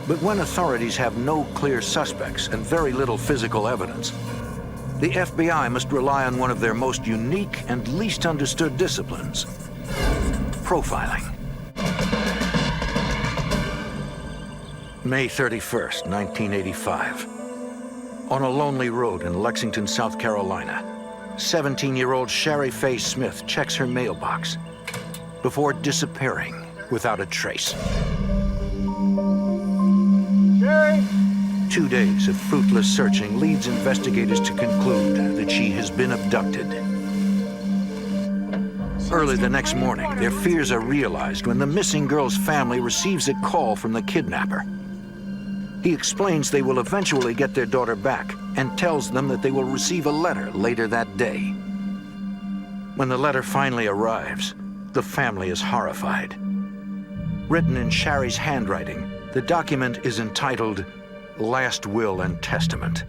But when authorities have no clear suspects and very little physical evidence, the FBI must rely on one of their most unique and least understood disciplines: profiling. May 31st, 1985. On a lonely road in Lexington, South Carolina, 17-year-old Shari Faye Smith checks her mailbox before disappearing without a trace. Shari! 2 days of fruitless searching leads investigators to conclude that she has been abducted. Early the next morning, their fears are realized when the missing girl's family receives a call from the kidnapper. He explains they will eventually get their daughter back and tells them that they will receive a letter later that day. When the letter finally arrives, the family is horrified. Written in Shari's handwriting, the document is entitled Last Will and Testament.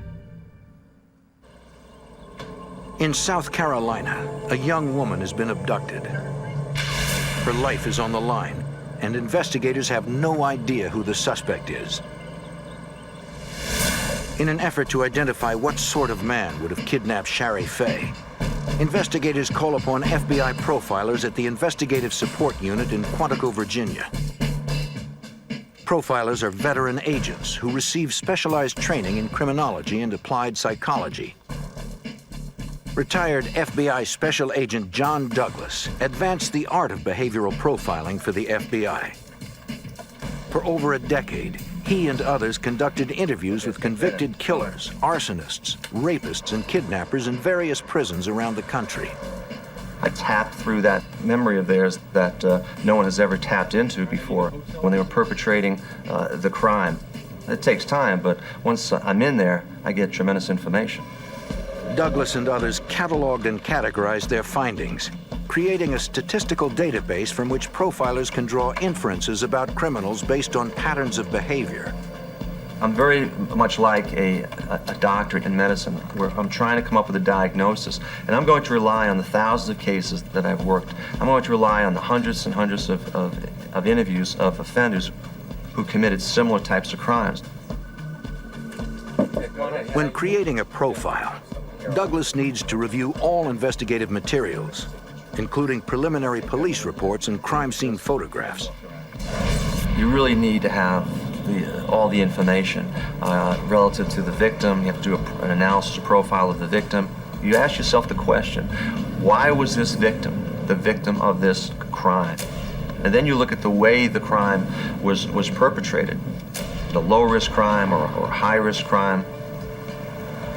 In South Carolina, a young woman has been abducted. Her life is on the line, and investigators have no idea who the suspect is. In an effort to identify what sort of man would have kidnapped Shari Faye, investigators call upon FBI profilers at the Investigative Support Unit in Quantico, Virginia. Profilers are veteran agents who receive specialized training in criminology and applied psychology. Retired FBI Special Agent John Douglas advanced the art of behavioral profiling for the FBI. For over a decade, he and others conducted interviews with convicted killers, arsonists, rapists, and kidnappers in various prisons around the country. I tapped through that memory of theirs that no one has ever tapped into before when they were perpetrating the crime. It takes time, but once I'm in there, I get tremendous information. Douglas and others cataloged and categorized their findings, creating a statistical database from which profilers can draw inferences about criminals based on patterns of behavior. I'm very much like a doctorate in medicine, where I'm trying to come up with a diagnosis, and I'm going to rely on the thousands of cases that I've worked. I'm going to rely on the hundreds and hundreds of interviews of offenders who committed similar types of crimes. When creating a profile, Douglas needs to review all investigative materials, including preliminary police reports and crime scene photographs. You really need to have all the information relative to the victim. You have to do an analysis, a profile of the victim. You ask yourself the question, why was this victim the victim of this crime? And then you look at the way the crime was perpetrated, the low-risk crime or high-risk crime.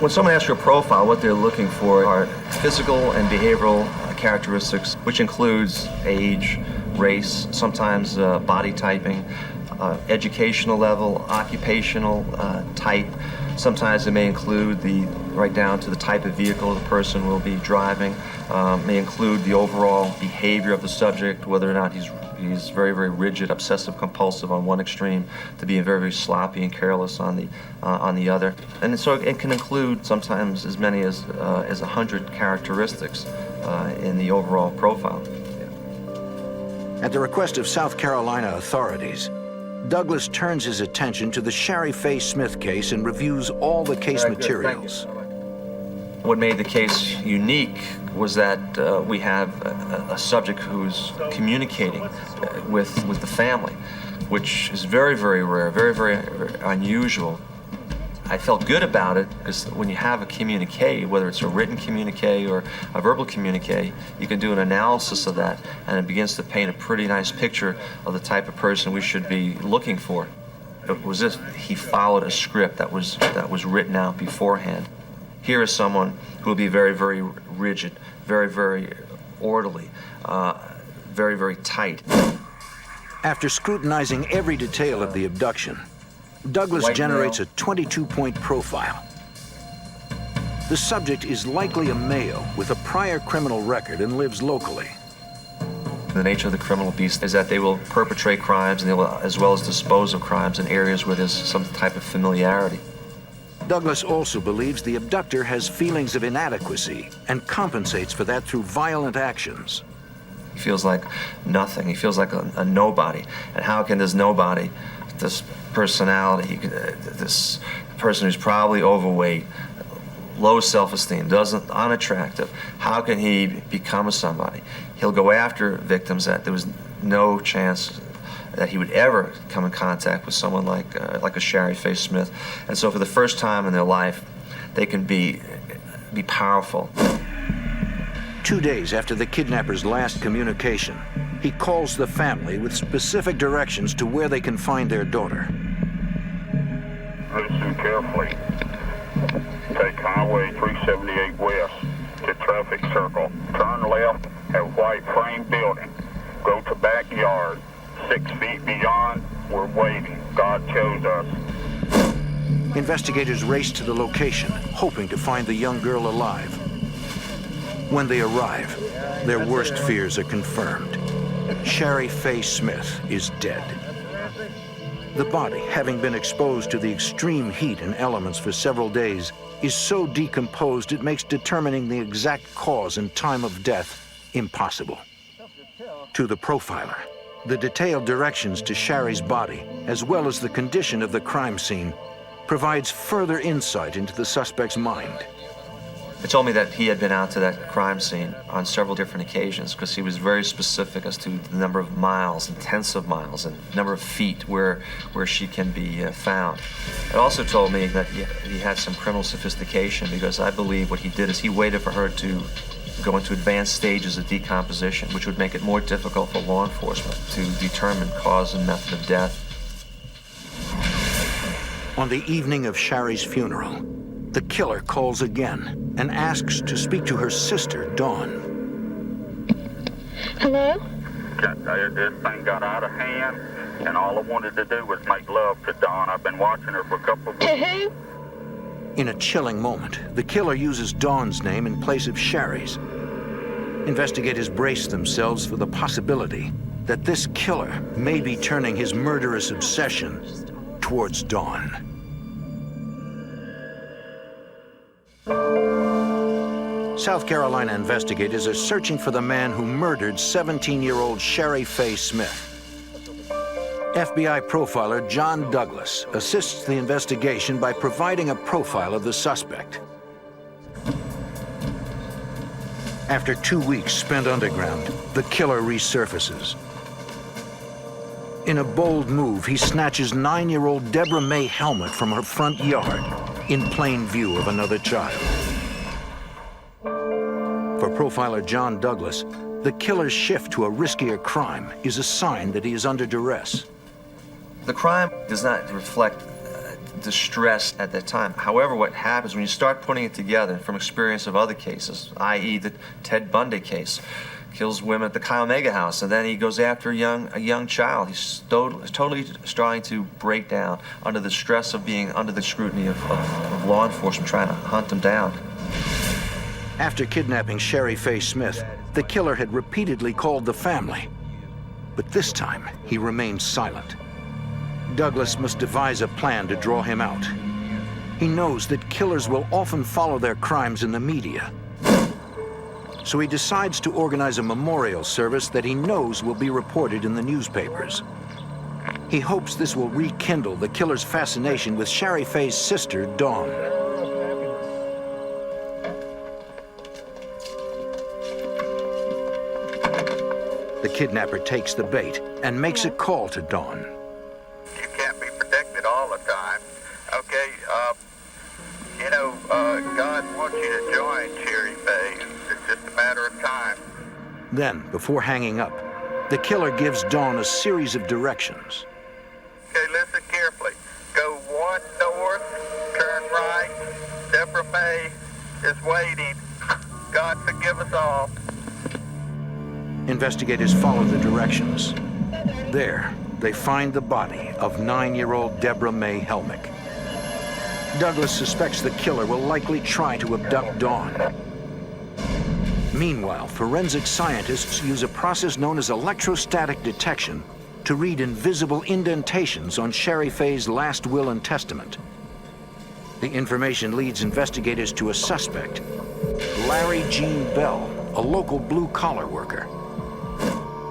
When someone asks you a profile, what they're looking for are physical and behavioral characteristics, which includes age, race, sometimes body typing, educational level, occupational type. Sometimes it may include right down to the type of vehicle the person will be driving, may include the overall behavior of the subject, whether or not he's very, very rigid, obsessive compulsive on one extreme, to being very, very sloppy and careless on the other. And so it can include sometimes as many as 100 characteristics in the overall profile. At the request of South Carolina authorities, Douglas turns his attention to the Shari Faye Smith case and reviews all the case materials. What made the case unique was that we have a subject who's communicating with the family, which is very, very rare, very, very unusual. I felt good about it because when you have a communique, whether it's a written communique or a verbal communique, you can do an analysis of that, and it begins to paint a pretty nice picture of the type of person we should be looking for. It was as if he followed a script that was written out beforehand. Here is someone who will be very, very rigid, very, very orderly, very, very tight. After scrutinizing every detail of the abduction, Douglas generates a 22-point profile. The subject is likely a male with a prior criminal record and lives locally. The nature of the criminal beast is that they will perpetrate crimes and they will, as well as dispose of crimes in areas where there's some type of familiarity. Douglas also believes the abductor has feelings of inadequacy and compensates for that through violent actions. He feels like nothing. He feels like a nobody. And how can this nobody, this personality. This person who's probably overweight, low self-esteem, unattractive. How can he become somebody? He'll go after victims that there was no chance that he would ever come in contact with someone like a Shari Faye Smith. And so for the first time in their life, they can be powerful. 2 days after the kidnapper's last communication, he calls the family with specific directions to where they can find their daughter. Listen carefully. Take Highway 378 west to traffic circle. Turn left at white frame building. Go to backyard. 6 feet beyond, we're waiting. God chose us. Investigators race to the location, hoping to find the young girl alive. When they arrive, their worst fears are confirmed. Shari Faye Smith is dead. The body, having been exposed to the extreme heat and elements for several days, is so decomposed it makes determining the exact cause and time of death impossible. To the profiler, the detailed directions to Shari's body, as well as the condition of the crime scene, provides further insight into the suspect's mind. It told me that he had been out to that crime scene on several different occasions because he was very specific as to the number of miles and tenths of miles and number of feet where she can be found. It also told me that he had some criminal sophistication because I believe what he did is he waited for her to go into advanced stages of decomposition, which would make it more difficult for law enforcement to determine cause and method of death. On the evening of Shari's funeral, the killer calls again and asks to speak to her sister, Dawn. Hello? This thing got out of hand, and all I wanted to do was make love to Dawn. I've been watching her for a couple of weeks. To who? In a chilling moment, the killer uses Dawn's name in place of Shari's. Investigators brace themselves for the possibility that this killer may be turning his murderous obsession towards Dawn. South Carolina investigators are searching for the man who murdered 17-year-old Shari Faye Smith. FBI profiler John Douglas assists the investigation by providing a profile of the suspect. After 2 weeks spent underground, the killer resurfaces. In a bold move, he snatches 9-year-old Deborah May Helmet from her front yard in plain view of another child. For profiler John Douglas, the killer's shift to a riskier crime is a sign that he is under duress. The crime does not reflect distress at that time. However, what happens when you start putting it together from experience of other cases, i.e. the Ted Bundy case, kills women at the Chi Omega house, and then he goes after a young child. He's totally starting to break down under the stress of being under the scrutiny of law enforcement trying to hunt him down. After kidnapping Shari Faye Smith, the killer had repeatedly called the family. But this time, he remained silent. Douglas must devise a plan to draw him out. He knows that killers will often follow their crimes in the media. So he decides to organize a memorial service that he knows will be reported in the newspapers. He hopes this will rekindle the killer's fascination with Shari Faye's sister, Dawn. The kidnapper takes the bait and makes a call to Dawn. You can't be protected all the time. Okay, God wants you to join Shari Faye. It's just a matter of time. Then, before hanging up, the killer gives Dawn a series of directions. Okay, listen carefully. Go 1 north, turn right. Deborah May is waiting. God forgive us all. Investigators follow the directions. There, they find the body of 9-year-old Deborah May Helmick. Douglas suspects the killer will likely try to abduct Dawn. Meanwhile, forensic scientists use a process known as electrostatic detection to read invisible indentations on Shari Faye's last will and testament. The information leads investigators to a suspect, Larry Gene Bell, a local blue-collar worker.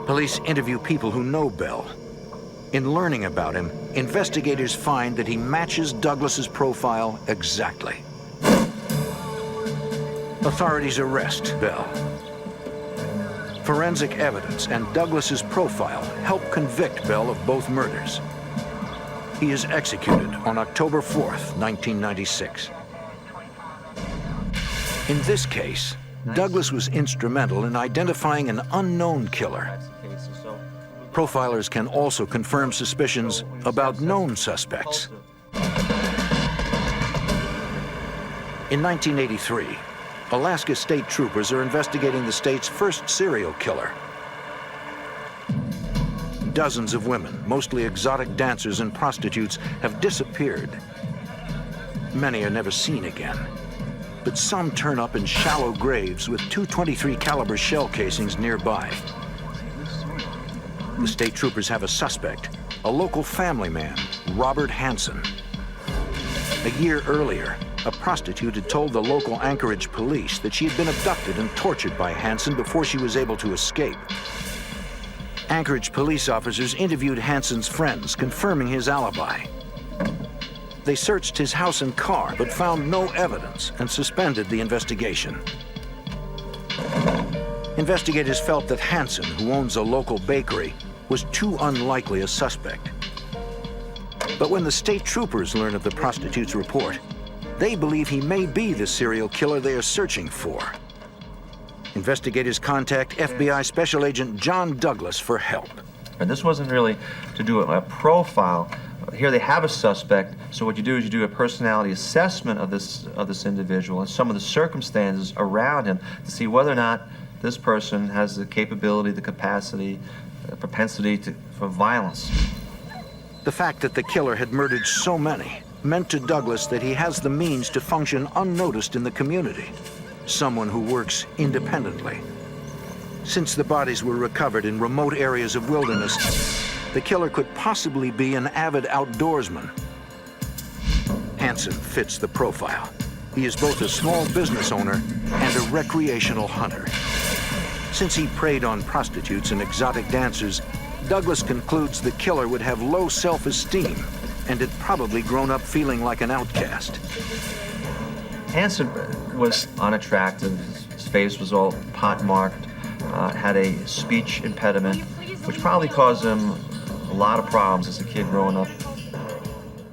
Police interview people who know Bell. In learning about him, investigators find that he matches Douglas's profile exactly. Authorities arrest Bell. Forensic evidence and Douglas's profile help convict Bell of both murders. He is executed on October 4th, 1996. In this case, Douglas was instrumental in identifying an unknown killer. Profilers can also confirm suspicions about known suspects. In 1983, Alaska state troopers are investigating the state's first serial killer. Dozens of women, mostly exotic dancers and prostitutes, have disappeared. Many are never seen again, but some turn up in shallow graves with .223 caliber shell casings nearby. The state troopers have a suspect, a local family man, Robert Hansen. A year earlier, a prostitute had told the local Anchorage police that she had been abducted and tortured by Hansen before she was able to escape. Anchorage police officers interviewed Hansen's friends, confirming his alibi. They searched his house and car, but found no evidence and suspended the investigation. Investigators felt that Hansen, who owns a local bakery, was too unlikely a suspect. But when the state troopers learn of the prostitute's report, they believe he may be the serial killer they are searching for. Investigators contact FBI Special Agent John Douglas for help. And this wasn't really to do a profile. Here they have a suspect, so what you do is you do a personality assessment of this individual and some of the circumstances around him to see whether or not this person has the capability, the capacity, the propensity for violence. The fact that the killer had murdered so many meant to Douglas that he has the means to function unnoticed in the community, someone who works independently. Since the bodies were recovered in remote areas of wilderness, the killer could possibly be an avid outdoorsman. Hansen fits the profile. He is both a small business owner and a recreational hunter. Since he preyed on prostitutes and exotic dancers, Douglas concludes the killer would have low self-esteem and had probably grown up feeling like an outcast. Hansen was unattractive. His face was all pockmarked, had a speech impediment, which probably caused him a lot of problems as a kid growing up.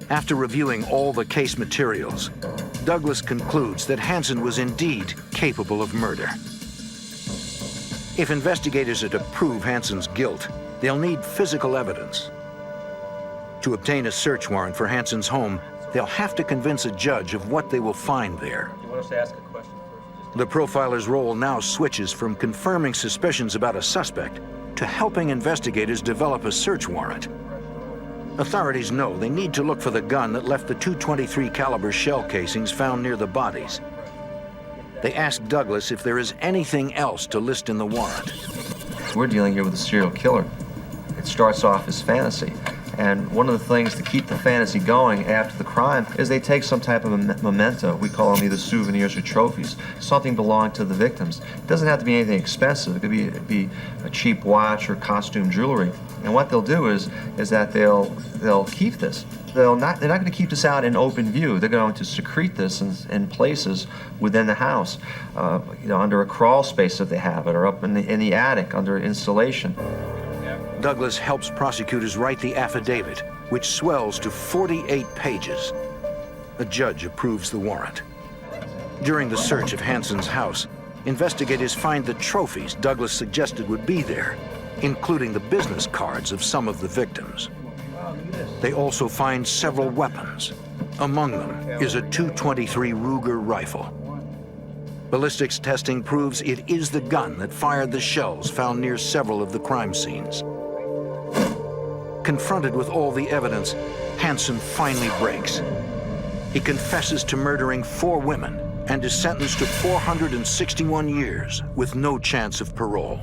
After reviewing all the case materials, Douglas concludes that Hansen was indeed capable of murder. If investigators are to prove Hansen's guilt, they'll need physical evidence. To obtain a search warrant for Hansen's home, they'll have to convince a judge of what they will find there. You want us to ask a question first? The profiler's role now switches from confirming suspicions about a suspect to helping investigators develop a search warrant. Authorities know they need to look for the gun that left the .223 caliber shell casings found near the bodies. They ask Douglas if there is anything else to list in the warrant. We're dealing here with a serial killer. It starts off as fantasy. And one of the things to keep the fantasy going after the crime is they take some type of a memento. We call them either souvenirs or trophies. Something belonging to the victims. It doesn't have to be anything expensive. It could be a cheap watch or costume jewelry. And what they'll do is that they'll keep this. They're not going to keep this out in open view. They're going to secrete this in places within the house, under a crawl space if they have it, or up in the attic under insulation. Douglas helps prosecutors write the affidavit, which swells to 48 pages. A judge approves the warrant. During the search of Hansen's house, investigators find the trophies Douglas suggested would be there, including the business cards of some of the victims. They also find several weapons. Among them is a .223 Ruger rifle. Ballistics testing proves it is the gun that fired the shells found near several of the crime scenes. Confronted with all the evidence, Hansen finally breaks. He confesses to murdering 4 women and is sentenced to 461 years with no chance of parole.